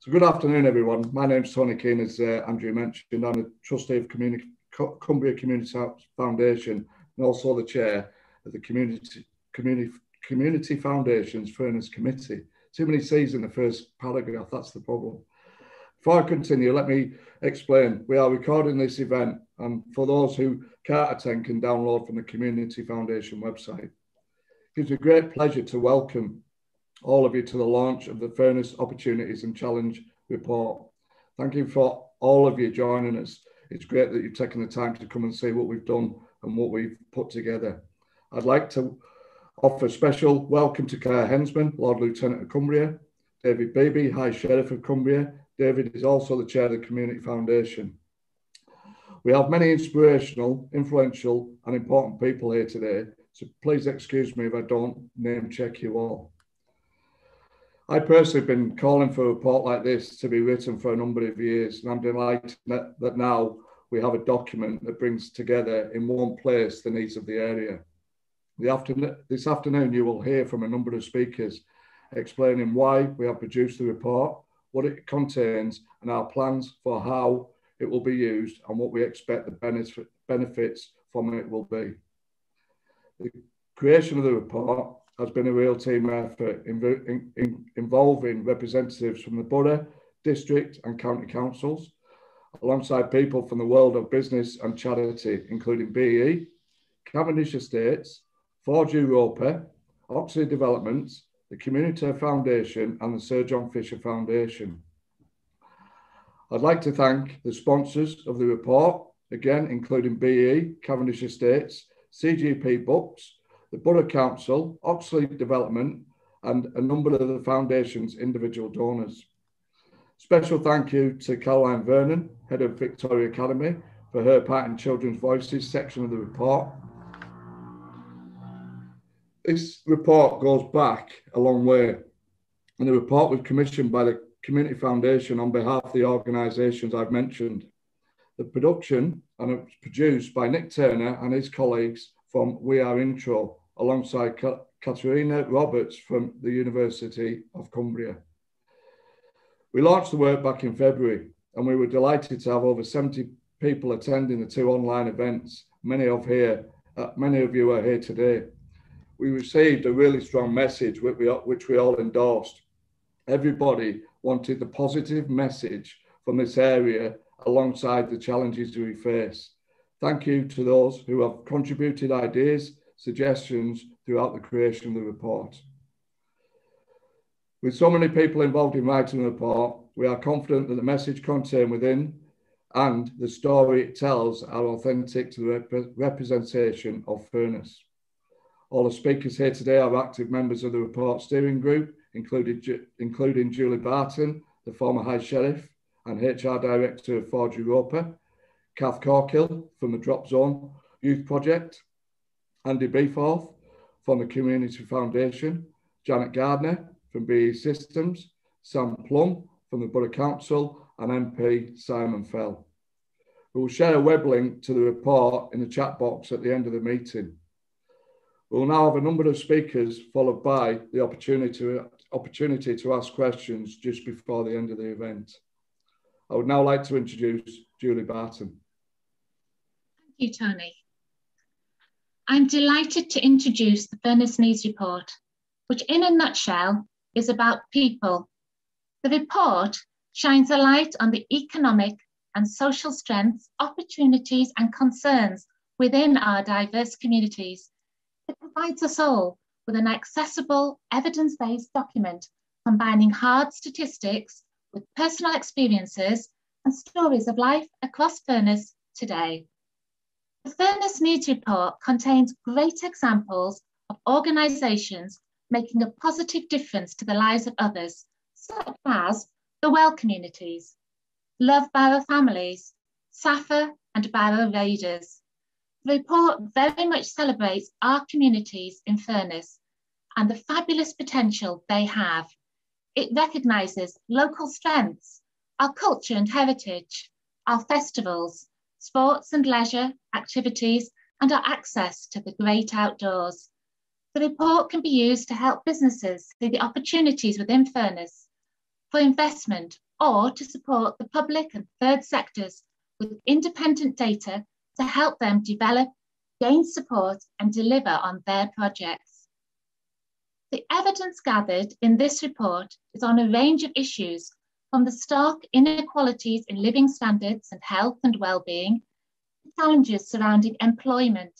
So good afternoon, everyone. My name's Tony Keane, as Andrew mentioned. I'm a trustee of Cumbria Community Foundation and also the chair of the Community Foundation's Furness Committee. Too many C's in the first paragraph, that's the problem. Before I continue, let me explain. We are recording this event, and for those who can't attend, can download from the Community Foundation website. It gives me great pleasure to welcome all of you to the launch of the Furness Opportunities and Challenge report. Thank you for all of you joining us. It's great that you've taken the time to come and see what we've done and what we've put together. I'd like to offer a special welcome to Claire Hensman, Lord Lieutenant of Cumbria, David Beebe, High Sheriff of Cumbria. David is also the chair of the Community Foundation. We have many inspirational, influential and important people here today, so please excuse me if I don't name check you all. I personally have been calling for a report like this to be written for a number of years, and I'm delighted that now we have a document that brings together in one place the needs of the area. This afternoon, you will hear from a number of speakers explaining why we have produced the report, what it contains, and our plans for how it will be used and what we expect the benefits from it will be. The creation of the report has been a real team effort involving representatives from the borough, district and county councils, alongside people from the world of business and charity, including BE, Cavendish Estates, Forge Europa, Oxley Developments, the Community Foundation and the Sir John Fisher Foundation. I'd like to thank the sponsors of the report, again, including BE, Cavendish Estates, CGP Books, the Borough Council, Oxley Development, and a number of the Foundation's individual donors. Special thank you to Caroline Vernon, Head of Victoria Academy, for her part in Children's Voices section of the report. This report goes back a long way, and the report was commissioned by the Community Foundation on behalf of the organisations I've mentioned. The production and it was produced by Nick Turner and his colleagues from We Are Intro, alongside Katerina Roberts from the University of Cumbria. We launched the work back in February, and we were delighted to have over 70 people attending the two online events. Many of you are here today. We received a really strong message which we all endorsed. Everybody wanted the positive message from this area alongside the challenges we face. Thank you to those who have contributed ideas, suggestions throughout the creation of the report. With so many people involved in writing the report, we are confident that the message contained within and the story it tells are authentic to the representation of Furness. All the speakers here today are active members of the report steering group, including Julie Barton, the former High Sheriff and HR Director of Forge Europa, Kath Corkill from the Drop Zone Youth Project, Andy Beeforth from the Community Foundation, Janet Gardner from BE Systems, Sam Plum from the Borough Council, and MP Simon Fell. We will share a web link to the report in the chat box at the end of the meeting. We will now have a number of speakers, followed by the opportunity to ask questions just before the end of the event. I would now like to introduce Julie Barton. Thank you, Tony. I'm delighted to introduce the Furness Needs Report, which in a nutshell is about people. The report shines a light on the economic and social strengths, opportunities and concerns within our diverse communities. It provides us all with an accessible, evidence-based document combining hard statistics with personal experiences and stories of life across Furness today. The Furness Needs Report contains great examples of organisations making a positive difference to the lives of others, such as the Well Communities, Love Barrow Families, SAFA and Barrow Raiders. The report very much celebrates our communities in Furness and the fabulous potential they have. It recognises local strengths, our culture and heritage, our festivals, sports and leisure activities, and our access to the great outdoors. The report can be used to help businesses see the opportunities within Furness for investment or to support the public and third sectors with independent data to help them develop, gain support and deliver on their projects. The evidence gathered in this report is on a range of issues, from the stark inequalities in living standards and health and well-being, challenges surrounding employment,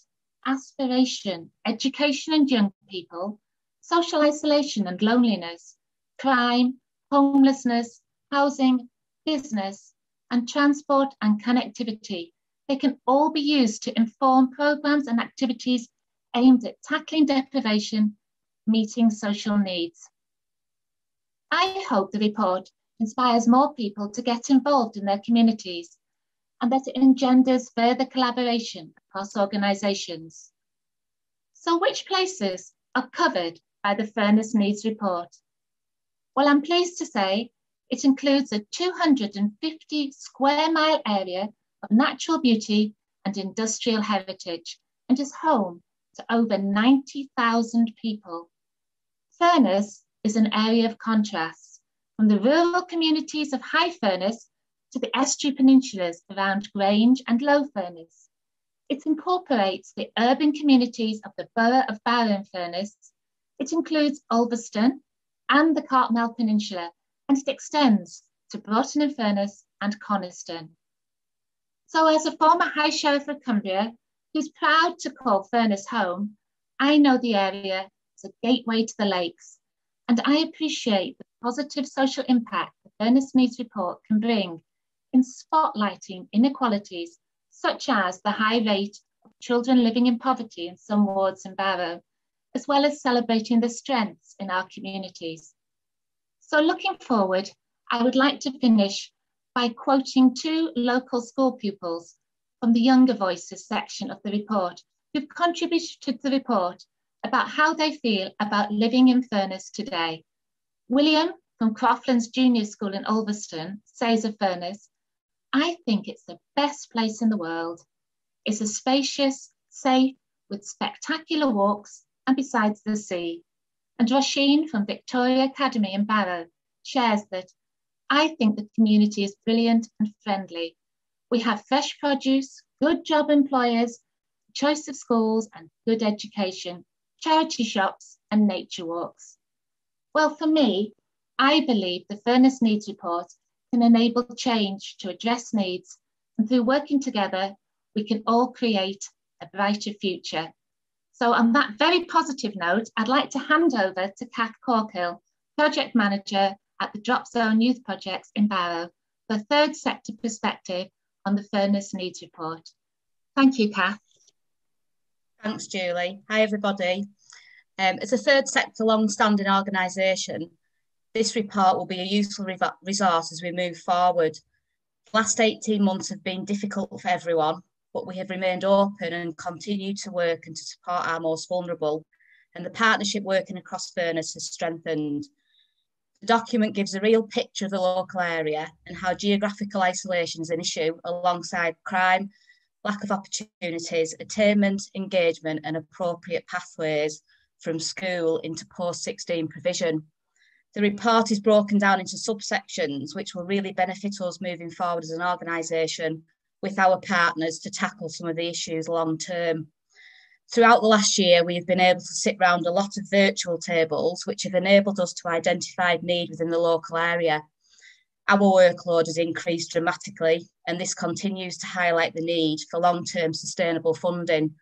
aspiration, education and young people, social isolation and loneliness, crime, homelessness, housing, business, and transport and connectivity. They can all be used to inform programs and activities aimed at tackling deprivation, meeting social needs. I hope the report inspires more people to get involved in their communities and that it engenders further collaboration across organisations. So which places are covered by the Furness Needs Report? Well, I'm pleased to say it includes a 250 square mile area of natural beauty and industrial heritage and is home to over 90,000 people. Furness is an area of contrast, from the rural communities of High Furness to the estuary peninsulas around Grange and Low Furness. It incorporates the urban communities of the borough of Barrow and Furness. It includes Ulverston and the Cartmel Peninsula, and it extends to Barton and Furness and Coniston. So as a former High Sheriff of Cumbria, who's proud to call Furness home, I know the area is a gateway to the lakes, and I appreciate the positive social impact the Furness Needs Report can bring in spotlighting inequalities, such as the high rate of children living in poverty in some wards in Barrow, as well as celebrating the strengths in our communities. So looking forward, I would like to finish by quoting two local school pupils from the Younger Voices section of the report, who've contributed to the report about how they feel about living in Furness today. William from Croflands Junior School in Ulverston says of Furness, "I think it's the best place in the world. It's a spacious, safe, with spectacular walks and besides the sea." And Roisin from Victoria Academy in Barrow shares that, "I think the community is brilliant and friendly. We have fresh produce, good job employers, choice of schools and good education, charity shops and nature walks." Well, for me, I believe the Furness Needs Report can enable change to address needs, and through working together, we can all create a brighter future. So on that very positive note, I'd like to hand over to Kath Corkill, Project Manager at the Drop Zone Youth Projects in Barrow, for a third sector perspective on the Furness Needs Report. Thank you, Kath. Thanks, Julie. Hi, everybody. As a third sector long-standing organisation, this report will be a useful resource as we move forward. The last 18 months have been difficult for everyone, but we have remained open and continued to work and to support our most vulnerable, and the partnership working across Furness has strengthened. The document gives a real picture of the local area and how geographical isolation is an issue alongside crime, lack of opportunities, attainment, engagement and appropriate pathways from school into post-16 provision. The report is broken down into subsections which will really benefit us moving forward as an organisation with our partners to tackle some of the issues long term. Throughout the last year, we have been able to sit round a lot of virtual tables, which have enabled us to identify need within the local area. Our workload has increased dramatically, and this continues to highlight the need for long-term sustainable funding.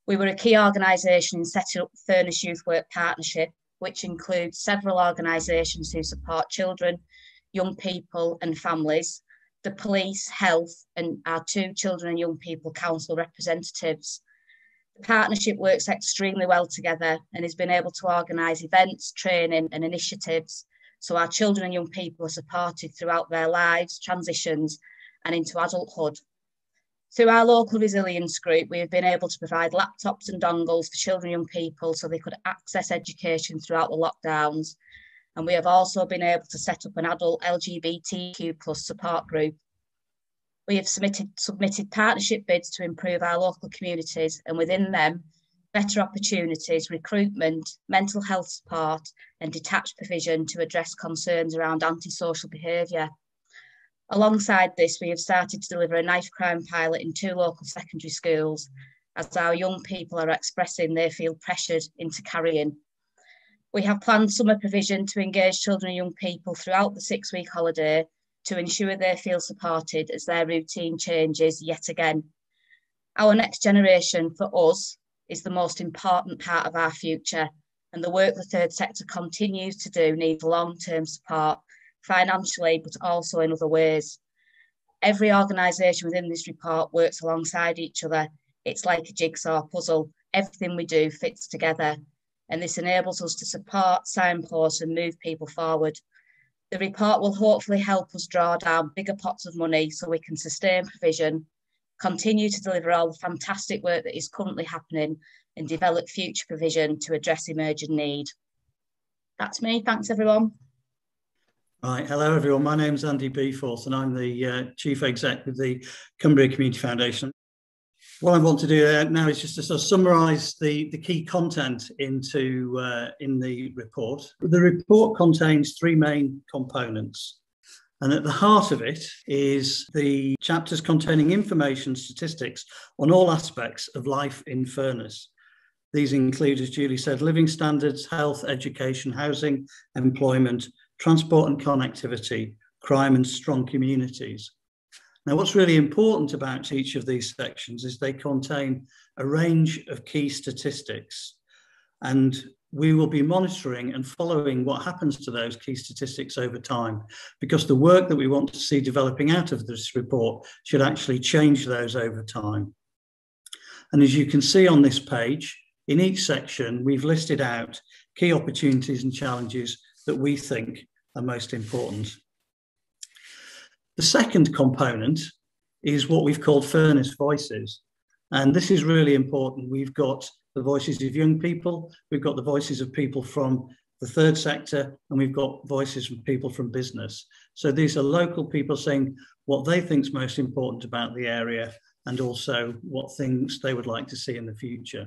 We were a key organisation in setting up the Furness Youth Work Partnership, which includes several organisations who support children, young people and families, the police, health, and our two children and young people council representatives. The partnership works extremely well together and has been able to organise events, training and initiatives so our children and young people are supported throughout their lives, transitions and into adulthood. Through our local resilience group, we have been able to provide laptops and dongles for children and young people so they could access education throughout the lockdowns. And we have also been able to set up an adult LGBTQ+ support group. We have submitted partnership bids to improve our local communities, and within them, better opportunities, recruitment, mental health support and detached provision to address concerns around antisocial behaviour. Alongside this, we have started to deliver a knife crime pilot in 2 local secondary schools, as our young people are expressing they feel pressured into carrying. We have planned summer provision to engage children and young people throughout the 6-week holiday to ensure they feel supported as their routine changes yet again. Our next generation for us is the most important part of our future, and the work the third sector continues to do needs long-term support, financially, but also in other ways. Every organisation within this report works alongside each other. It's like a jigsaw puzzle. Everything we do fits together, and this enables us to support, signpost and move people forward. The report will hopefully help us draw down bigger pots of money so we can sustain provision, continue to deliver all the fantastic work that is currently happening, and develop future provision to address emerging need. That's me. Thanks, everyone. Right, hello everyone. My name's Andy Beeforth and I'm the Chief Exec with the Cumbria Community Foundation. What I want to do now is just to sort of summarise the key content in the report. The report contains 3 main components, and at the heart of it is the chapters containing information, statistics on all aspects of life in Furness. These include, as Julie said, living standards, health, education, housing, employment, transport and connectivity, crime and strong communities. Now, what's really important about each of these sections is they contain a range of key statistics, and we will be monitoring and following what happens to those key statistics over time, because the work that we want to see developing out of this report should actually change those over time. And as you can see on this page, in each section, we've listed out key opportunities and challenges that we think are most important. The second component is what we've called Furness Voices. And this is really important. We've got the voices of young people, we've got the voices of people from the third sector, and we've got voices from people from business. So these are local people saying what they think is most important about the area and also what things they would like to see in the future.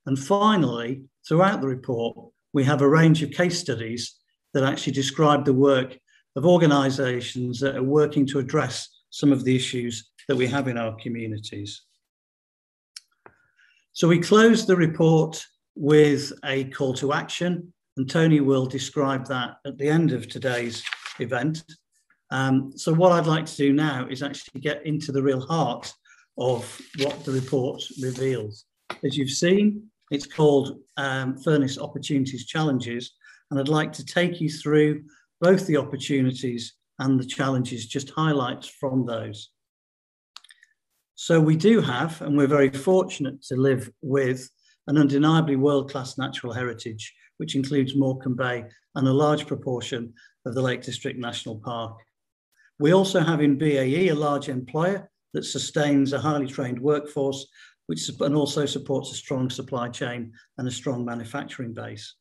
And finally, throughout the report, we have a range of case studies that actually describe the work of organisations that are working to address some of the issues that we have in our communities. So we close the report with a call to action, and Tony will describe that at the end of today's event. So what I'd like to do now is actually get into the real heart of what the report reveals. As you've seen, it's called Furness Opportunities Challenges, and I'd like to take you through both the opportunities and the challenges, just highlights from those. So we do have, and we're very fortunate to live with, an undeniably world-class natural heritage, which includes Morecambe Bay and a large proportion of the Lake District National Park. We also have in BAE a large employer that sustains a highly trained workforce, and also supports a strong supply chain and a strong manufacturing base.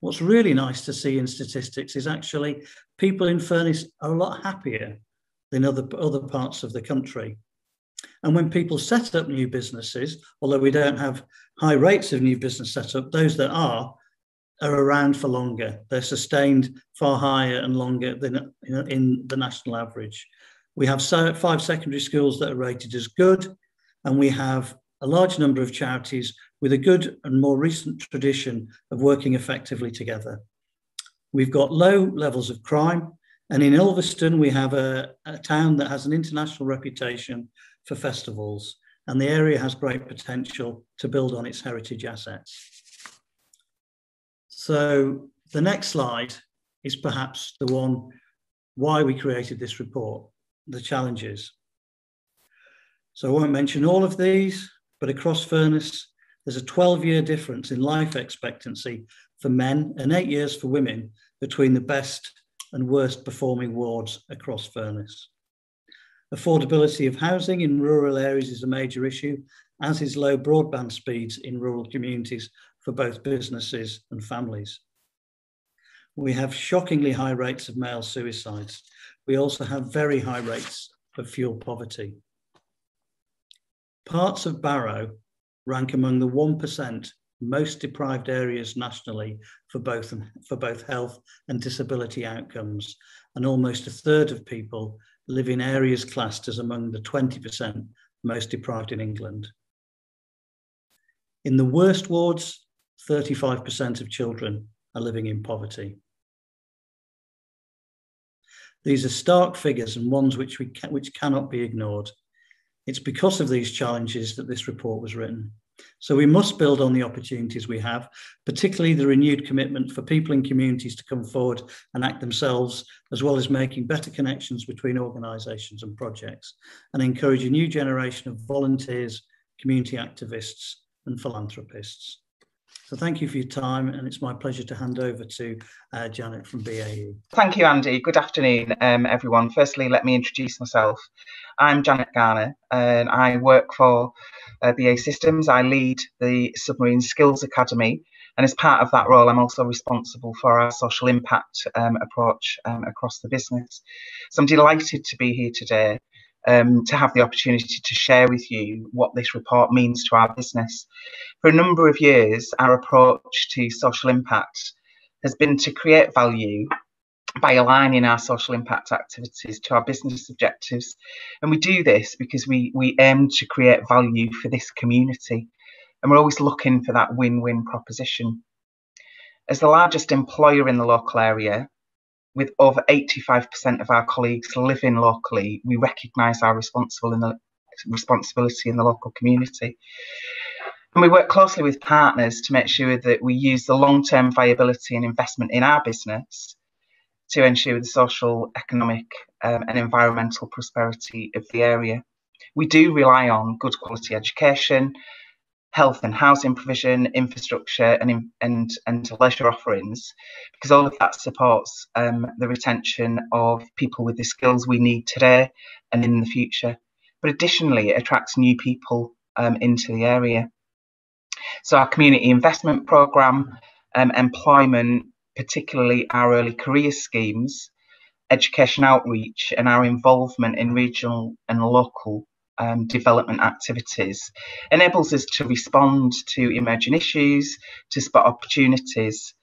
What's really nice to see in statistics is actually people in Furness are a lot happier than other parts of the country. And when people set up new businesses, although we don't have high rates of new business setup, those that are around for longer. They're sustained far higher and longer than in the national average. We have 5 secondary schools that are rated as good, and we have a large number of charities with a good and more recent tradition of working effectively together. We've got low levels of crime, and in Ulverston we have a town that has an international reputation for festivals, and the area has great potential to build on its heritage assets. So the next slide is perhaps the one why we created this report, the challenges. So I won't mention all of these, but across Furness, there's a 12-year difference in life expectancy for men and 8 years for women between the best and worst performing wards across Furness. Affordability of housing in rural areas is a major issue, as is low broadband speeds in rural communities for both businesses and families. We have shockingly high rates of male suicides. We also have very high rates of fuel poverty. Parts of Barrow rank among the 1% most deprived areas nationally for both health and disability outcomes, and almost a third of people live in areas classed as among the 20% most deprived in England. In the worst wards, 35% of children are living in poverty. These are stark figures and ones which cannot be ignored. It's because of these challenges that this report was written. So we must build on the opportunities we have, particularly the renewed commitment for people in communities to come forward and act themselves, as well as making better connections between organisations and projects, and encourage a new generation of volunteers, community activists and philanthropists. So thank you for your time, and it's my pleasure to hand over to Janet from BAE. Thank you, Andy. Good afternoon, everyone. Firstly, let me introduce myself. I'm Janet Garner, and I work for BAE Systems. I lead the Submarine Skills Academy, and as part of that role, I'm also responsible for our social impact approach across the business. So I'm delighted to be here today to have the opportunity to share with you what this report means to our business. For a number of years, our approach to social impact has been to create value by aligning our social impact activities to our business objectives. And we do this because we aim to create value for this community. And we're always looking for that win-win proposition. As the largest employer in the local area, with over 85% of our colleagues living locally, we recognise our responsibility in the local community. And we work closely with partners to make sure that we use the long-term viability and investment in our business to ensure the social, economic and environmental prosperity of the area. We do rely on good quality education, health and housing provision, infrastructure and leisure offerings, because all of that supports the retention of people with the skills we need today and in the future. But additionally, it attracts new people into the area. So our community investment programme, employment, particularly our early career schemes, education outreach and our involvement in regional and local development activities enables us to respond to emerging issues, to spot opportunities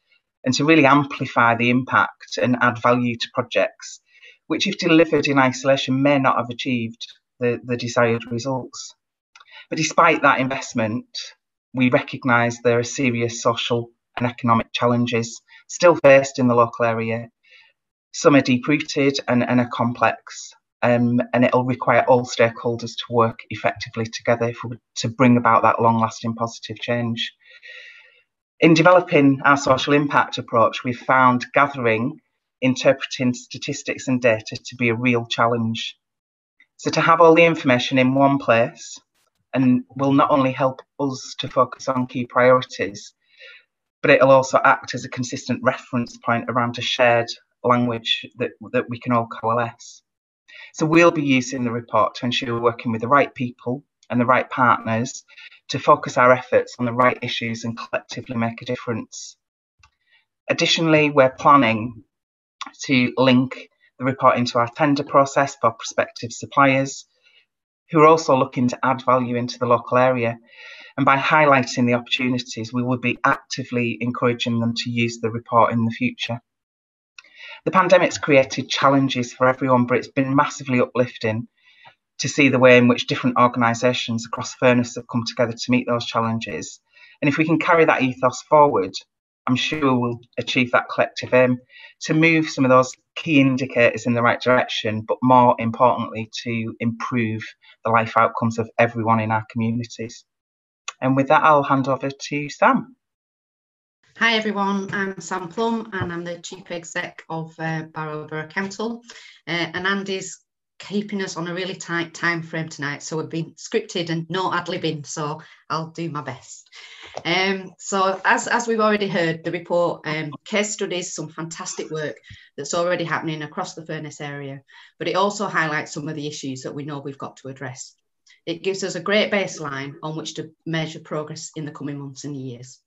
and to really amplify the impact and add value to projects, which if delivered in isolation may not have achieved the desired results. But despite that investment, we recognise there are serious social and economic challenges still faced in the local area. Some are deep-rooted and are complex, and it'll require all stakeholders to work effectively together to bring about that long-lasting positive change. In developing our social impact approach, we've found gathering, interpreting statistics and data to be a real challenge. So to have all the information in one place and will not only help us to focus on key priorities, but it'll also act as a consistent reference point around a shared language that we can all coalesce. So we'll be using the report to ensure we're working with the right people and the right partners to focus our efforts on the right issues and collectively make a difference. Additionally, we're planning to link the report into our tender process for prospective suppliers who are also looking to add value into the local area. And by highlighting the opportunities, we will be actively encouraging them to use the report in the future. The pandemic's created challenges for everyone, but it's been massively uplifting to see the way in which different organisations across Furness have come together to meet those challenges. And if we can carry that ethos forward, I'm sure we'll achieve that collective aim to move some of those key indicators in the right direction, but more importantly, to improve the life outcomes of everyone in our communities. And with that, I'll hand over to Sam. Hi everyone, I'm Sam Plum and I'm the Chief Exec of Barrow Borough Council, and Andy's keeping us on a really tight time frame tonight, so we've been scripted and no ad-libbing, so I'll do my best. So as we've already heard, the report case studies some fantastic work that's already happening across the Furness area, but it also highlights some of the issues that we know we've got to address. It gives us a great baseline on which to measure progress in the coming months and years.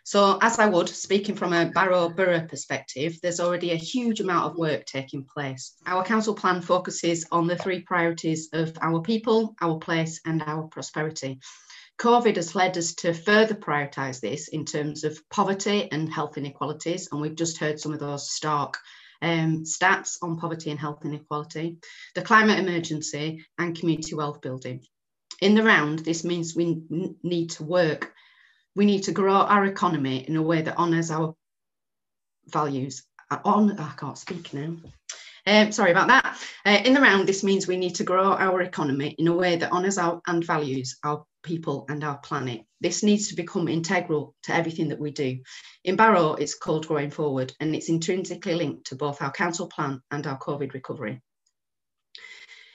So as I would, speaking from a Barrow Borough perspective, there's already a huge amount of work taking place. Our council plan focuses on the three priorities of our people, our place and our prosperity. COVID has led us to further prioritise this in terms of poverty and health inequalities, and we've just heard some of those stark stats on poverty and health inequality, the climate emergency, and community wealth building. In the round, this means we need to work. We need to grow our economy in a way that honours our values. I can't speak now. Sorry about that. In the round, this means we need to grow our economy in a way that honours and values our people and our planet. This needs to become integral to everything that we do. In Barrow, it's called Growing Forward, and it's intrinsically linked to both our council plan and our COVID recovery.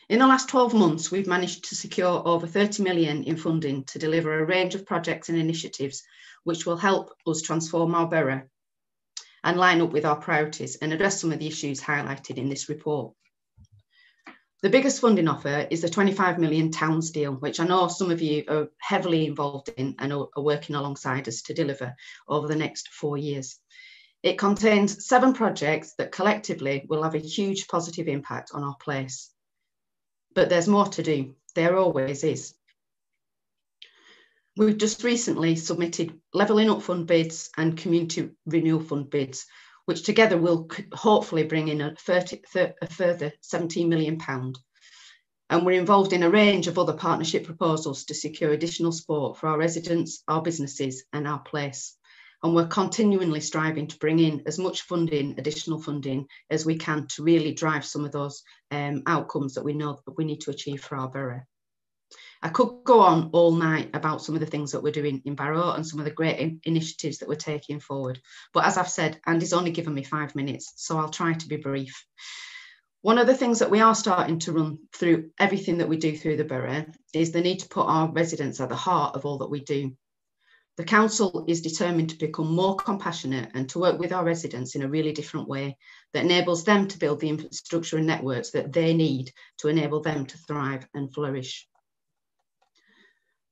In the last 12 months, we've managed to secure over 30 million in funding to deliver a range of projects and initiatives which will help us transform our borough and line up with our priorities and address some of the issues highlighted in this report. The biggest funding offer is the 25 million Towns deal, which I know some of you are heavily involved in and are working alongside us to deliver over the next 4 years. It contains 7 projects that collectively will have a huge positive impact on our place. But there's more to do. There always is. We've just recently submitted Levelling Up Fund bids and Community Renewal Fund bids, which together will hopefully bring in a further £17 million. And we're involved in a range of other partnership proposals to secure additional support for our residents, our businesses and our place. And we're continually striving to bring in as much funding, additional funding as we can to really drive some of those outcomes that we know that we need to achieve for our borough. I could go on all night about some of the things that we're doing in Barrow and some of the great initiatives that we're taking forward. But as I've said, Andy's only given me 5 minutes, so I'll try to be brief. One of the things that we are starting to run through everything that we do through the borough is the need to put our residents at the heart of all that we do. The council is determined to become more compassionate and to work with our residents in a really different way that enables them to build the infrastructure and networks that they need to enable them to thrive and flourish.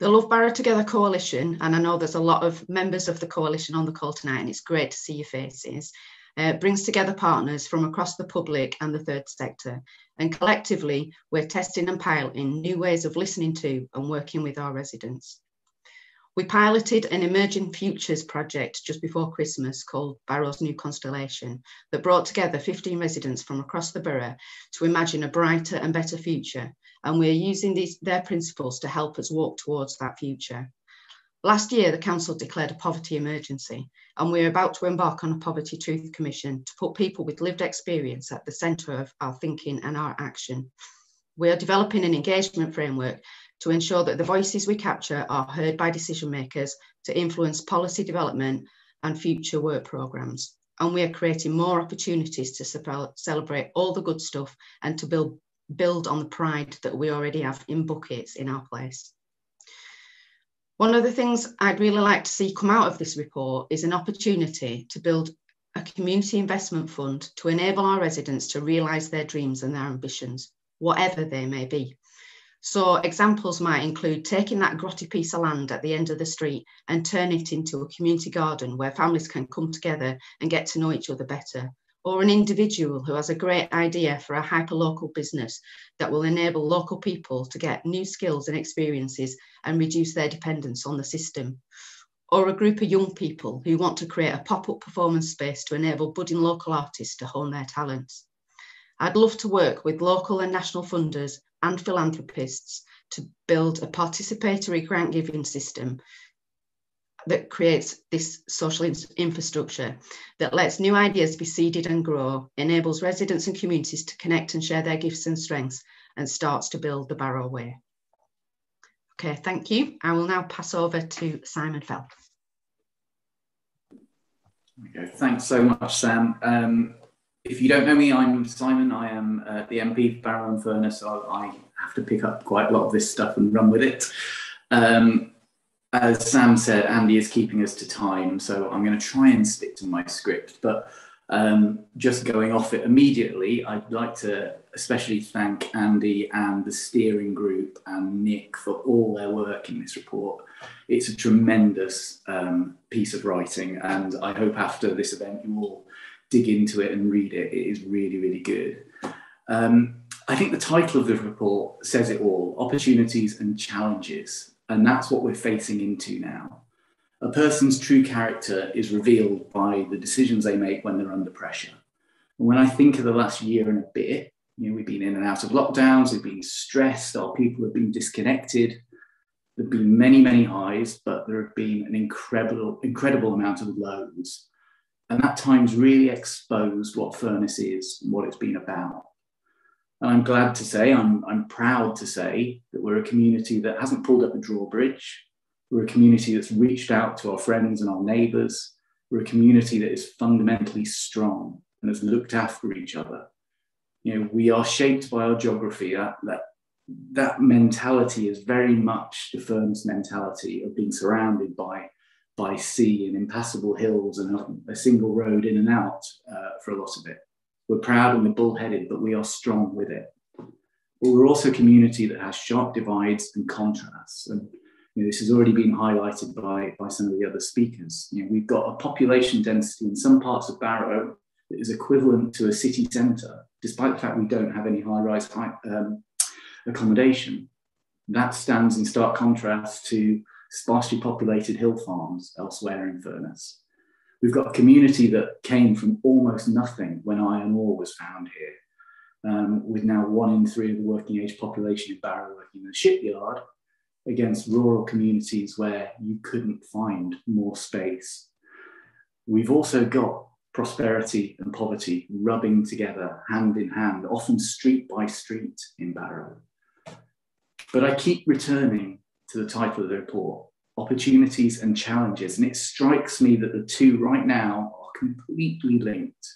The Love Barrow Together Coalition, and I know there's a lot of members of the coalition on the call tonight, and it's great to see your faces, brings together partners from across the public and the third sector. And collectively, we're testing and piloting new ways of listening to and working with our residents. We piloted an Emerging Futures project just before Christmas called Barrow's New Constellation that brought together 15 residents from across the borough to imagine a brighter and better future. And we're using their principles to help us walk towards that future. Last year, the council declared a poverty emergency, and we're about to embark on a Poverty Truth Commission to put people with lived experience at the centre of our thinking and our action. We are developing an engagement framework to ensure that the voices we capture are heard by decision makers to influence policy development and future work programmes. And we are creating more opportunities to celebrate all the good stuff and to build on the pride that we already have in buckets in our place. One of the things I'd really like to see come out of this report is an opportunity to build a community investment fund to enable our residents to realise their dreams and their ambitions, whatever they may be. So examples might include taking that grotty piece of land at the end of the street and turn it into a community garden where families can come together and get to know each other better. Or an individual who has a great idea for a hyper-local business that will enable local people to get new skills and experiences and reduce their dependence on the system. Or a group of young people who want to create a pop-up performance space to enable budding local artists to hone their talents. I'd love to work with local and national funders and philanthropists to build a participatory grant giving system that creates this social infrastructure that lets new ideas be seeded and grow, enables residents and communities to connect and share their gifts and strengths, and starts to build the Barrow way. Okay, thank you. I will now pass over to Simon Fell. Okay, thanks so much, Sam. If you don't know me, I'm Simon. I am the MP for Barrow and Furness, so I have to pick up quite a lot of this stuff and run with it. As Sam said, Andy is keeping us to time, so I'm going to try and stick to my script. But just going off it immediately, I'd like to especially thank Andy and the steering group and Nick for all their work in this report. It's a tremendous piece of writing, and I hope after this event you all dig into it and read it. It is really, really good. I think the title of the report says it all: opportunities and challenges. And that's what we're facing into now. A person's true character is revealed by the decisions they make when they're under pressure. And when I think of the last year and a bit, we've been in and out of lockdowns, we've been stressed, our people have been disconnected. There have been many, many highs, but there have been an incredible amount of lows. And at times really exposed what Furness is and what it's been about. And I'm glad to say, I'm proud to say that we're a community that hasn't pulled up a drawbridge. We're a community that's reached out to our friends and our neighbours. We're a community that is fundamentally strong and has looked after each other. We are shaped by our geography. That mentality is very much the Furness mentality of being surrounded by sea and impassable hills and a single road in and out for a lot of it. We're proud and we're bullheaded, but we are strong with it. But we're also a community that has sharp divides and contrasts. And this has already been highlighted by some of the other speakers. We've got a population density in some parts of Barrow that is equivalent to a city centre, despite the fact we don't have any high-rise accommodation. That stands in stark contrast to sparsely populated hill farms elsewhere in Furness. We've got a community that came from almost nothing when iron ore was found here, with now 1 in 3 of the working age population in Barrow working in the shipyard, against rural communities where you couldn't find more space. We've also got prosperity and poverty rubbing together hand in hand, often street by street in Barrow. But I keep returning to the title of the report, Opportunities and Challenges, and it strikes me that the two right now are completely linked,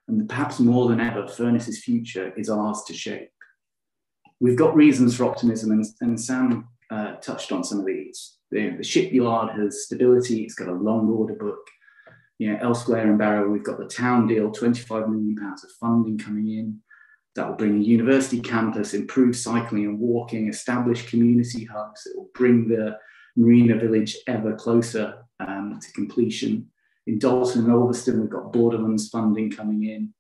and perhaps more than ever, Furness's future is ours to shape. We've got reasons for optimism, and Sam touched on some of these. The shipyard has stability, it's got a long order book. Elsewhere in Barrow, we've got the town deal, £25 million of funding coming in. That will bring a university campus, improve cycling and walking, establish community hubs. It will bring the Marina Village ever closer to completion. In Dalton and Ulverston, we've got Borderlands funding coming in.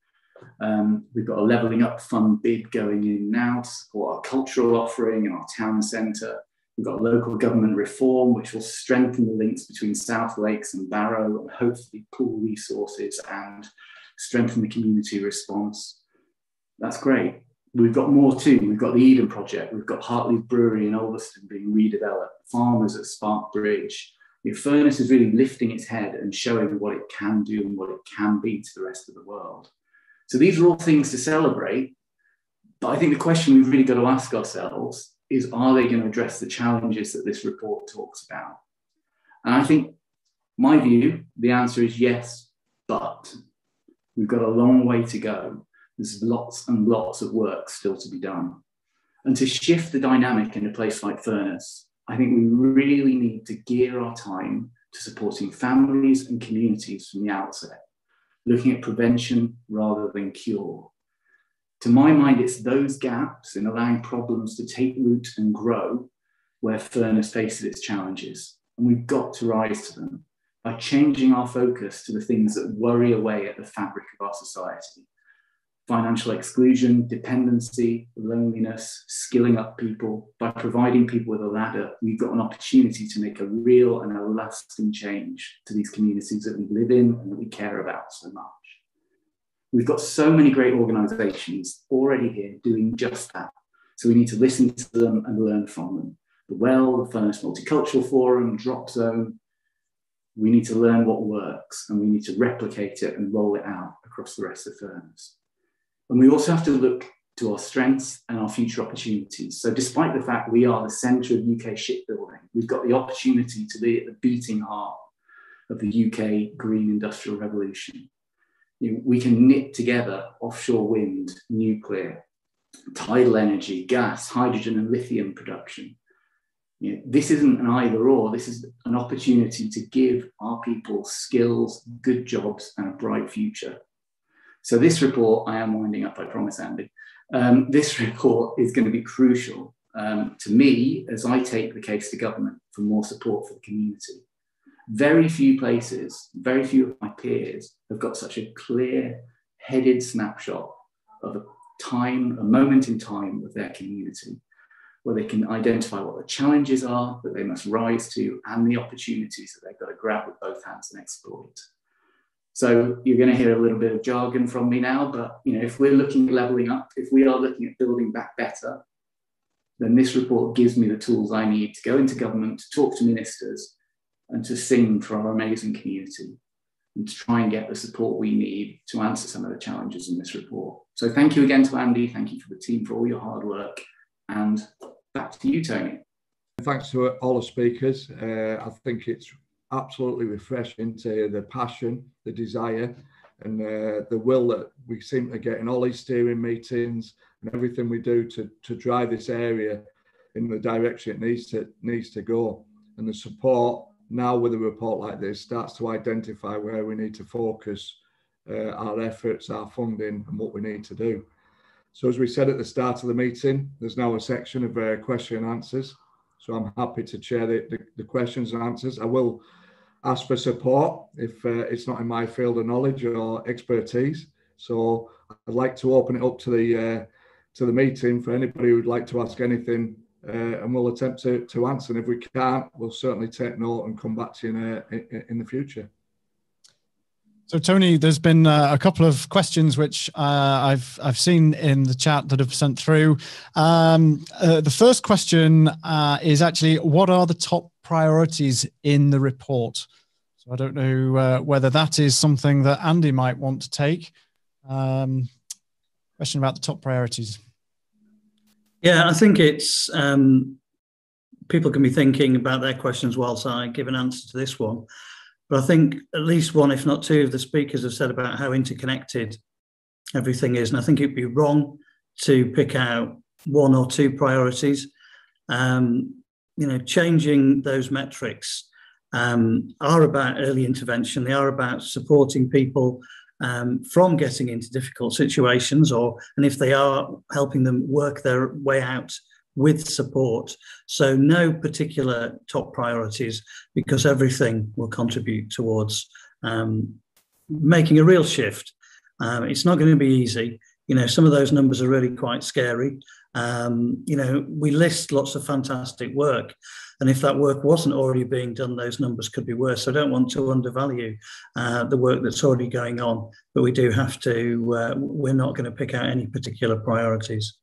We've got a Levelling Up Fund bid going in now to support our cultural offering and our town centre. We've got local government reform, which will strengthen the links between South Lakes and Barrow and hopefully pool resources and strengthen the community response. That's great. We've got more too. We've got the Eden Project. We've got Hartley's Brewery in Ulverston being redeveloped. Farmers at Spark Bridge. Furness is really lifting its head and showing what it can do and what it can be to the rest of the world. So these are all things to celebrate. But I think the question we've really got to ask ourselves is, are they going to address the challenges that this report talks about? And I think, my view, the answer is yes, but we've got a long way to go. There's lots and lots of work still to be done. And to shift the dynamic in a place like Furness, I think we really need to gear our time to supporting families and communities from the outset, looking at prevention rather than cure. To my mind, it's those gaps in allowing problems to take root and grow where Furness faces its challenges. And we've got to rise to them by changing our focus to the things that worry away at the fabric of our society. Financial exclusion, dependency, loneliness, skilling up people. By providing people with a ladder, we've got an opportunity to make a real and a lasting change to these communities that we live in and that we care about so much. We've got so many great organisations already here doing just that. So we need to listen to them and learn from them. The Well, the Furness Multicultural Forum, Drop Zone. We need to learn what works and we need to replicate it and roll it out across the rest of Furness. And we also have to look to our strengths and our future opportunities. So despite the fact we are the centre of UK shipbuilding, we've got the opportunity to be at the beating heart of the UK green industrial revolution. We can knit together offshore wind, nuclear, tidal energy, gas, hydrogen and lithium production. This isn't an either or, this is an opportunity to give our people skills, good jobs and a bright future. So this report, I am winding up, I promise, Andy. This report is going to be crucial to me as I take the case to government for more support for the community. Very few places, very few of my peers have got such a clear-headed snapshot of a moment in time of their community, where they can identify what the challenges are that they must rise to and the opportunities that they've got to grab with both hands and exploit. So you're going to hear a little bit of jargon from me now, but if we're looking at levelling up, if we are looking at building back better, then this report gives me the tools I need to go into government, to talk to ministers, and to sing for our amazing community, and to try and get the support we need to answer some of the challenges in this report. So thank you again to Andy, thank you for the team for all your hard work, and back to you, Tony. Thanks to all the speakers. I think it's absolutely refreshing to hear the passion, the desire, and the will that we seem to get in all these steering meetings and everything we do to drive this area in the direction it needs to go. And the support now with a report like this starts to identify where we need to focus our efforts, our funding, and what we need to do. So as we said at the start of the meeting, there's now a section of question and answers. So I'm happy to share the questions and answers. I will ask for support if it's not in my field of knowledge or expertise. So I'd like to open it up to the meeting for anybody who would like to ask anything, and we'll attempt to answer. And if we can't, we'll certainly take note and come back to you in the future. So Tony, there's been a couple of questions which I've seen in the chat that have sent through. The first question is actually, what are the top priorities in the report? So I don't know whether that is something that Andy might want to take. Question about the top priorities. Yeah, I think it's people can be thinking about their questions whilst I give an answer to this one. But I think at least one, if not two, of the speakers have said about how interconnected everything is. And I think it'd be wrong to pick out one or two priorities. Changing those metrics are about early intervention. They are about supporting people from getting into difficult situations, and if they are, helping them work their way out with support. So no particular top priorities, because everything will contribute towards making a real shift. It's not going to be easy. Some of those numbers are really quite scary. We list lots of fantastic work, and if that work wasn't already being done, those numbers could be worse. So I don't want to undervalue the work that's already going on, but we do have to, we're not going to pick out any particular priorities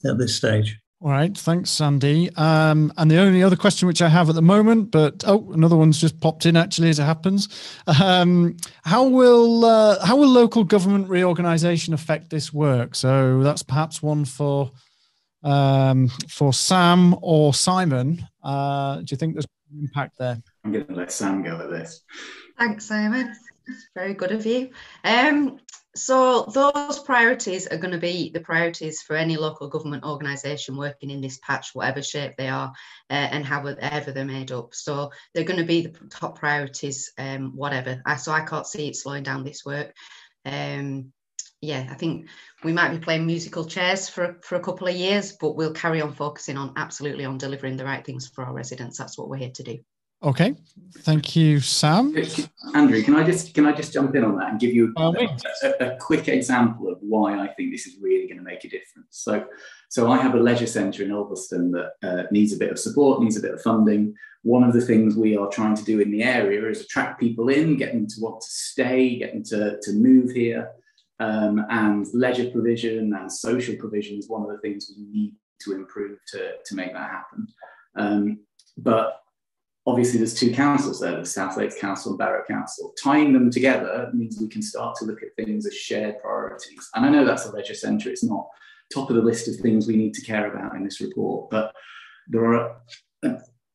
at this stage. All right, thanks, Andy. And the only other question which I have at the moment, but another one's just popped in actually as it happens. How will local government reorganisation affect this work? So that's perhaps one for Sam or Simon. Do you think there's an impact there? I'm going to let Sam go at this. Thanks, Simon. That's very good of you. So those priorities are going to be the priorities for any local government organisation working in this patch, whatever shape they are, and however they're made up. So they're going to be the top priorities, whatever. So I can't see it slowing down this work. I think we might be playing musical chairs for a couple of years, but we'll carry on focusing on delivering the right things for our residents. That's what we're here to do. Okay, thank you, Sam. Andrew, can I just jump in on that and give you a quick example of why I think this is really going to make a difference? So I have a leisure centre in Ulverston that needs a bit of support, needs a bit of funding. One of the things we are trying to do in the area is attract people in, get them to want to stay, get them to move here, and leisure provision and social provision is one of the things we need to improve to make that happen. But obviously, there's two councils there, the South Lakes Council and Barrow Council. Tying them together means we can start to look at things as shared priorities. And I know that's a leisure centre. It's not top of the list of things we need to care about in this report, but there are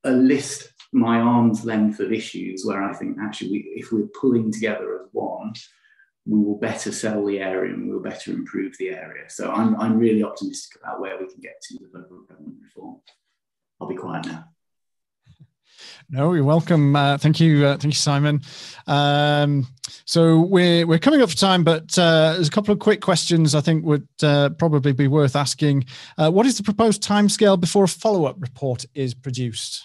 a list, my arm's length of issues where I think actually if we're pulling together as one, we will better sell the area and we will better improve the area. So I'm really optimistic about where we can get to with local government reform. I'll be quiet now. No, you're welcome. Thank you, Simon. So we're coming up for time, but there's a couple of quick questions I think would probably be worth asking. What is the proposed timescale before a follow-up report is produced,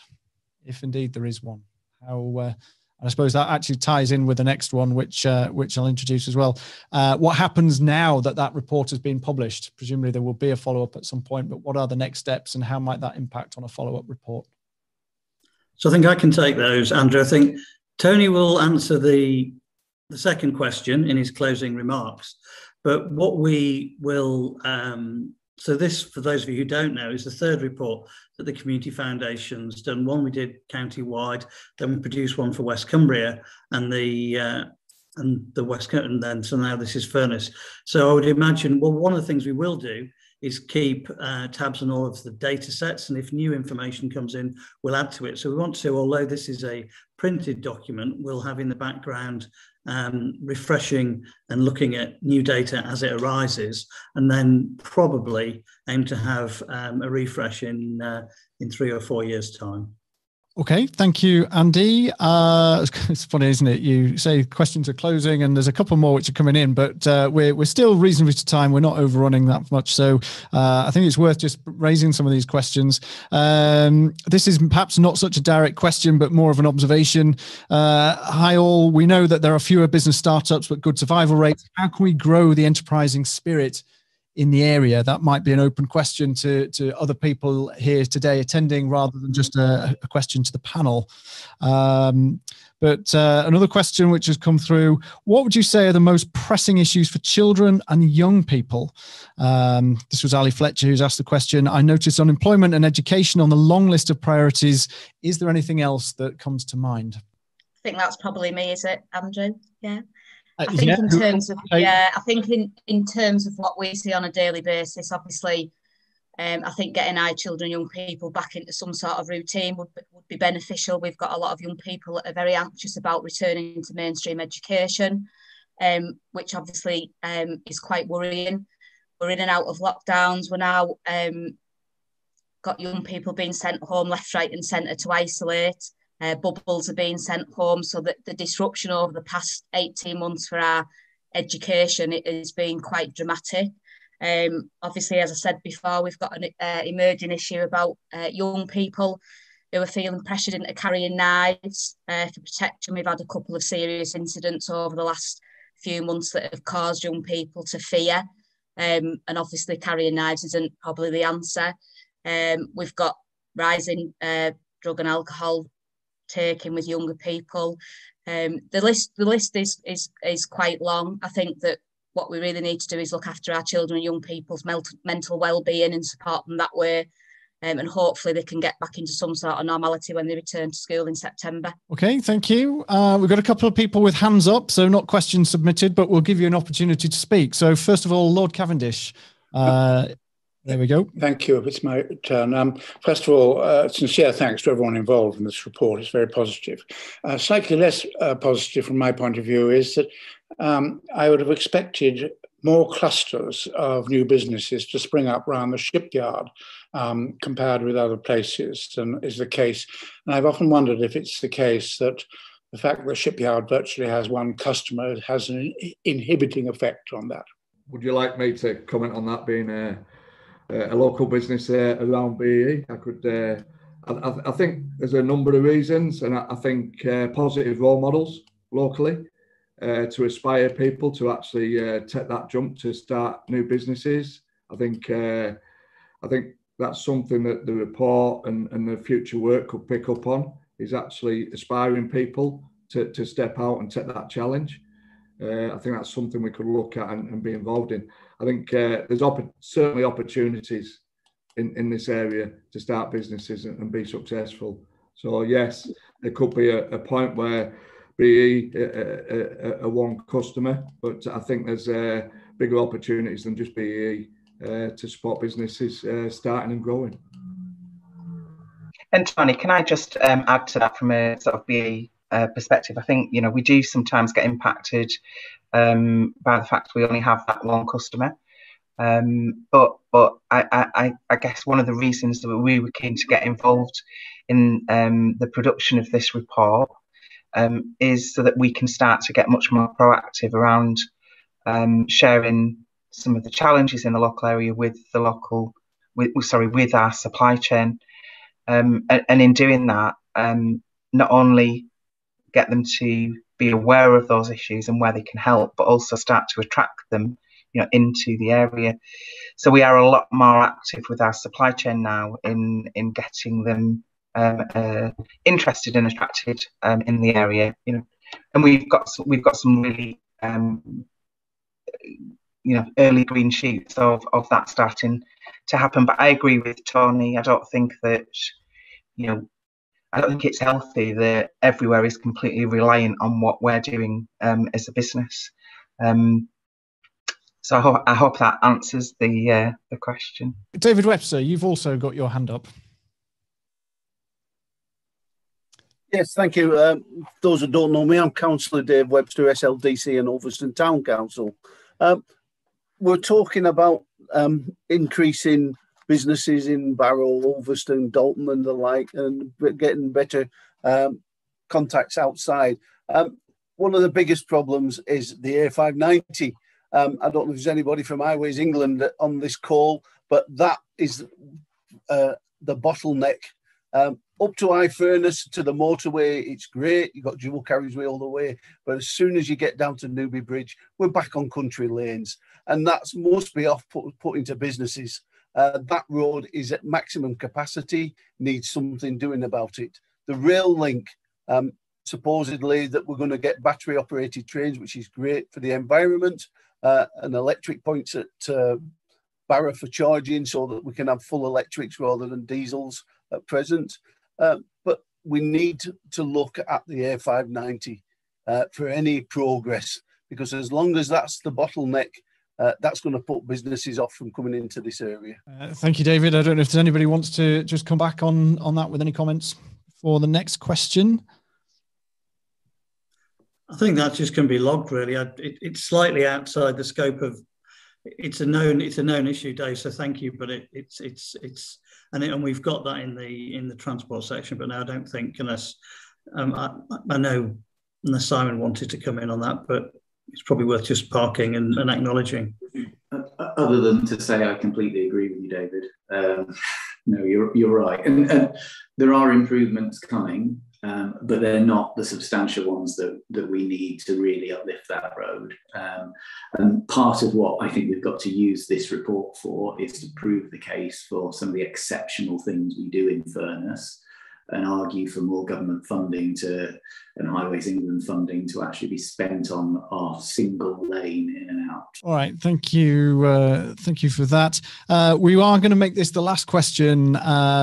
if indeed there is one? I suppose that actually ties in with the next one, which I'll introduce as well. What happens now that report has been published? Presumably there will be a follow-up at some point, but what are the next steps and how might that impact on a follow-up report? So I think I can take those, Andrew. I think Tony will answer the the second question in his closing remarks. But what we will, so this, for those of you who don't know, is the third report that the Community Foundation's done. One we did county-wide, then we produced one for West Cumbria, and the West, and then so now this is Furness. So I would imagine, well, one of the things we will do is keep tabs on all of the data sets, and if new information comes in, we'll add to it. So we want to, although this is a printed document, we'll have in the background refreshing and looking at new data as it arises, and then probably aim to have a refresh in 3 or 4 years' time. Okay, thank you, Andy. It's funny, isn't it? You say questions are closing, and there's a couple more which are coming in, but we're still reasonably to time. We're not overrunning that much, so I think it's worth just raising some of these questions. This is perhaps not such a direct question, but more of an observation. Hi all, we know that there are fewer business startups, but good survival rates. How can we grow the enterprising spirit in the area? That might be an open question to other people here today attending, rather than just a question to the panel. But another question which has come through: what would you say are the most pressing issues for children and young people? This was Ali Fletcher who's asked the question. I noticed unemployment and education on the long list of priorities. Is there anything else that comes to mind? I think that's probably me, is it, Andrew? Yeah. I think in terms of, yeah, I think in terms of what we see on a daily basis, obviously, I think getting our children, young people back into some sort of routine would be beneficial. We've got a lot of young people that are very anxious about returning to mainstream education, which obviously is quite worrying. We're in and out of lockdowns. We're now got young people being sent home left, right and centre to isolate. Bubbles are being sent home, so that the disruption over the past 18 months for our education, it has been quite dramatic. Obviously, as I said before, we've got an emerging issue about young people who are feeling pressured into carrying knives for protection. We've had a couple of serious incidents over the last few months that have caused young people to fear, and obviously carrying knives isn't probably the answer. We've got rising drug and alcohol taking with younger people. The list is quite long. I think that what we really need to do is look after our children and young people's mental well-being and support them that way, and hopefully they can get back into some sort of normality when they return to school in September. Okay, thank you. We've got a couple of people with hands up, so not questions submitted, but we'll give you an opportunity to speak. So first of all, Lord Cavendish. There we go. Thank you. It's my turn. First of all, sincere thanks to everyone involved in this report. It's very positive. Slightly less positive from my point of view is that I would have expected more clusters of new businesses to spring up around the shipyard compared with other places than is the case. And I've often wondered if it's the case that the fact that the shipyard virtually has one customer has an inhibiting effect on that. Would you like me to comment on that being a local business around BE? I could. I think there's a number of reasons, and I think positive role models locally to inspire people to actually take that jump to start new businesses. I think that's something that the report and the future work could pick up on, is actually aspiring people to step out and take that challenge. I think that's something we could look at and be involved in. I think there's certainly opportunities in this area to start businesses and be successful. So yes, there could be a point where BE a one customer, but I think there's bigger opportunities than just BE to support businesses starting and growing. And Tony, can I just add to that from a sort of BE perspective? I think, you know, we do sometimes get impacted by the fact we only have that one customer. But I guess one of the reasons that we were keen to get involved in the production of this report is so that we can start to get much more proactive around sharing some of the challenges in the local area with the local, with our supply chain, and in doing that, not only get them to be aware of those issues and where they can help, but also start to attract them, you know, into the area. So we are a lot more active with our supply chain now in getting them interested and attracted in the area. You know, and we've got some really early green shoots of that starting to happen. But I agree with Tony. I don't think that I don't think it's healthy that everywhere is completely reliant on what we're doing as a business. So I hope that answers the question. David Webster, you've also got your hand up. Yes, thank you. Those who don't know me, I'm Councillor Dave Webster, SLDC and Ulverston Town Council. We're talking about increasing businesses in Barrow, Ulverston, Dalton and the like, and getting better contacts outside. One of the biggest problems is the A590. I don't know if there's anybody from Highways England on this call, but that is the bottleneck. Up to High Furness to the motorway, it's great. You've got dual carriageway all the way. But as soon as you get down to Newby Bridge, we're back on country lanes. And that's mostly off-putting to businesses. That road is at maximum capacity, needs something doing about it. The rail link, supposedly that we're going to get battery operated trains, which is great for the environment, and electric points at Barrow for charging so that we can have full electrics rather than diesels at present. But we need to look at the A590 for any progress, because as long as that's the bottleneck, that's going to put businesses off from coming into this area. Thank you, David. I don't know if there's anybody who wants to just come back on that with any comments for the next question. I think that's just going to be logged, really. It's slightly outside the scope of. It's a known issue, Dave. So thank you, but and we've got that in the transport section. But now I don't think unless I know unless Simon wanted to come in on that, but it's probably worth just parking and acknowledging. Other than to say I completely agree with you, David. No, you're right, and there are improvements coming. But they're not the substantial ones that we need to really uplift that road. And part of what I think we've got to use this report for is to prove the case for some of the exceptional things we do in Furness, and argue for more government funding and Highways England funding to actually be spent on our single lane in and out. All right, thank you for that. We are going to make this the last question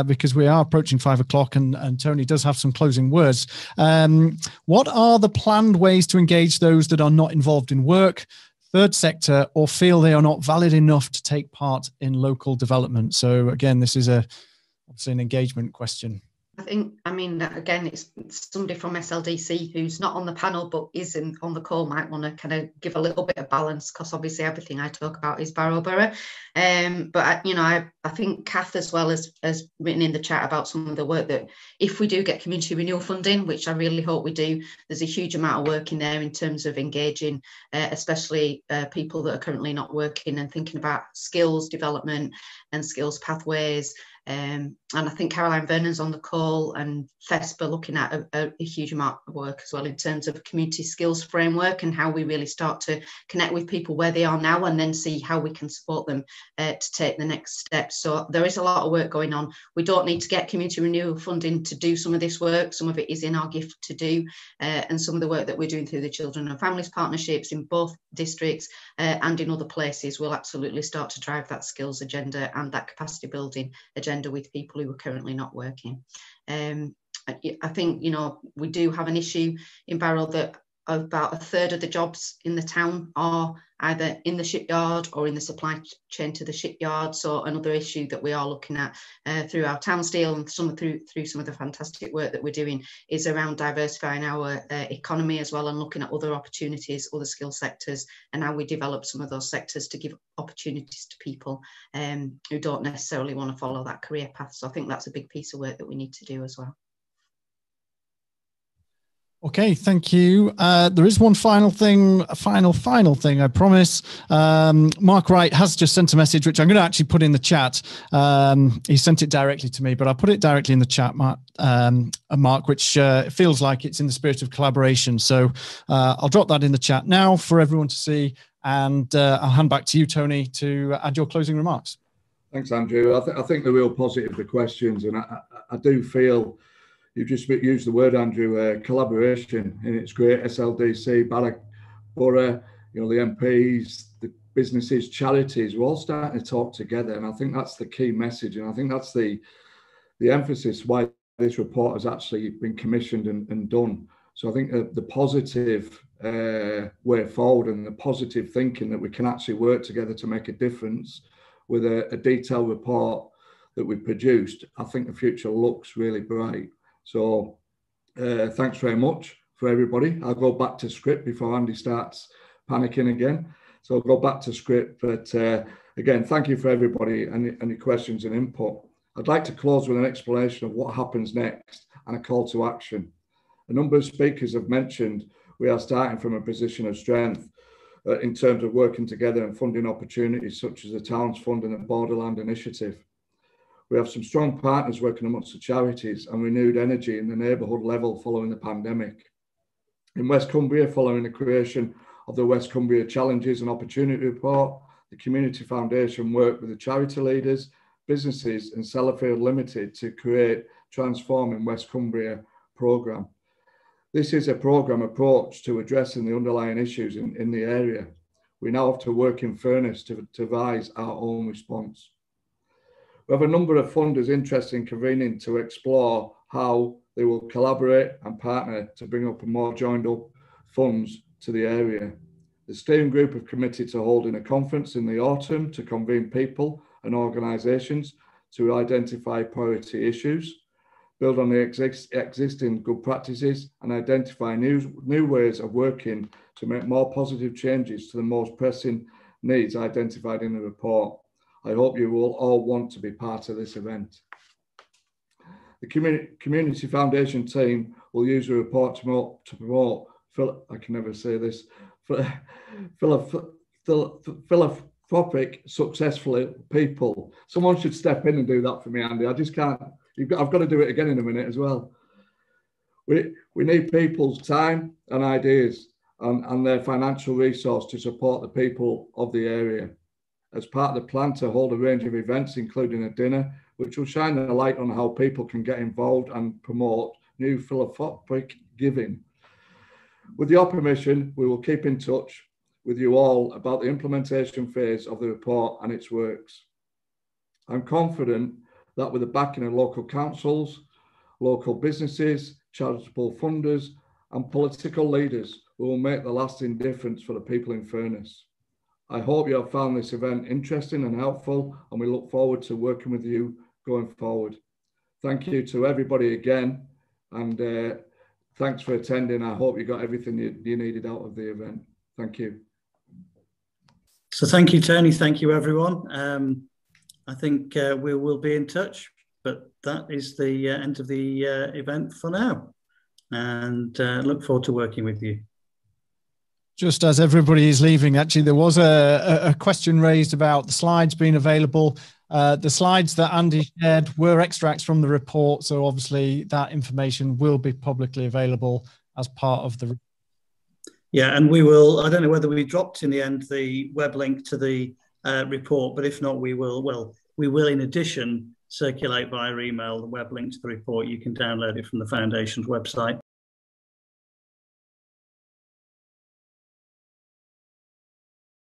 because we are approaching 5 o'clock, and Tony does have some closing words. What are the planned ways to engage those that are not involved in work, third sector, or feel they are not valid enough to take part in local development? So again, this is obviously an engagement question. Again, it's somebody from SLDC who's not on the panel but is on the call might want to kind of give a little bit of balance, because obviously everything I talk about is Barrow Borough. But I think Kath as well has written in the chat about some of the work that if we do get community renewal funding, which I really hope we do, there's a huge amount of work in there in terms of engaging, especially people that are currently not working, and thinking about skills development and skills pathways. And I think Caroline Vernon's on the call, and FESPA looking at a huge amount of work as well in terms of a community skills framework and how we really start to connect with people where they are now, and then see how we can support them to take the next steps. So there is a lot of work going on. We don't need to get community renewal funding to do some of this work. Some of it is in our gift to do, and some of the work that we're doing through the Children and Families Partnerships in both districts and in other places will absolutely start to drive that skills agenda and that capacity building agenda with people who are currently not working. I think, we do have an issue in Barrow that about a third of the jobs in the town are either in the shipyard or in the supply chain to the shipyard. So another issue that we are looking at through our town steel and through some of the fantastic work that we're doing is around diversifying our economy as well, and looking at other opportunities, other skill sectors, and how we develop some of those sectors to give opportunities to people who don't necessarily want to follow that career path. So I think that's a big piece of work that we need to do as well. Okay, thank you. There is one final thing, final thing, I promise. Mark Wright has just sent a message, which I'm going to actually put in the chat. He sent it directly to me, but I'll put it directly in the chat, Mark, which feels like it's in the spirit of collaboration. So I'll drop that in the chat now for everyone to see, and I'll hand back to you, Tony, to add your closing remarks. Thanks, Andrew. I think the real positive, the questions, and I do feel, you just used the word, Andrew, collaboration, and it's great. SLDC, Barrow, you know, the MPs, the businesses, charities, we're all starting to talk together, and I think that's the key message, and I think that's the emphasis why this report has actually been commissioned and done. So I think the positive way forward and the positive thinking that we can actually work together to make a difference with a detailed report that we've produced, I think the future looks really bright. So thanks very much for everybody. I'll go back to script before Andy starts panicking again. So I'll go back to script, but again, thank you for everybody and any questions and input. I'd like to close with an explanation of what happens next and a call to action. A number of speakers have mentioned we are starting from a position of strength in terms of working together and funding opportunities such as the Towns Fund and the Borderland Initiative. We have some strong partners working amongst the charities and renewed energy in the neighbourhood level following the pandemic. In West Cumbria, following the creation of the West Cumbria Challenges and Opportunity Report, the Community Foundation worked with the charity leaders, businesses and Sellafield Limited to create Transforming West Cumbria programme. This is a programme approach to addressing the underlying issues in the area. We now have to work in furnace to devise our own response. We have a number of funders interested in convening to explore how they will collaborate and partner to bring up more joined up funds to the area. The steering group have committed to holding a conference in the autumn to convene people and organisations to identify priority issues, build on the existing good practices and identify new ways of working to make more positive changes to the most pressing needs identified in the report. I hope you will all want to be part of this event. The Community Foundation team will use the report to promote I can never say this, philanthropic, successful people. Someone should step in and do that for me, Andy. I just can't. I've got to do it again in a minute as well. We need people's time and ideas and their financial resource to support the people of the area. As part of the plan to hold a range of events, including a dinner, which will shine a light on how people can get involved and promote new philanthropic giving. With your permission, we will keep in touch with you all about the implementation phase of the report and its works. I'm confident that with the backing of local councils, local businesses, charitable funders, and political leaders, we will make the lasting difference for the people in Furness. I hope you have found this event interesting and helpful, and we look forward to working with you going forward. Thank you to everybody again, and thanks for attending. I hope you got everything you needed out of the event. Thank you. So thank you, Tony. Thank you, everyone. I think we will be in touch, but that is the end of the event for now, and look forward to working with you. Just as everybody is leaving, actually, there was a question raised about the slides being available. The slides that Andy shared were extracts from the report, so obviously that information will be publicly available as part of the report. Yeah, and we will, I don't know whether we dropped in the end the web link to the report, but if not, we will in addition circulate via email the web link to the report. You can download it from the Foundation's website.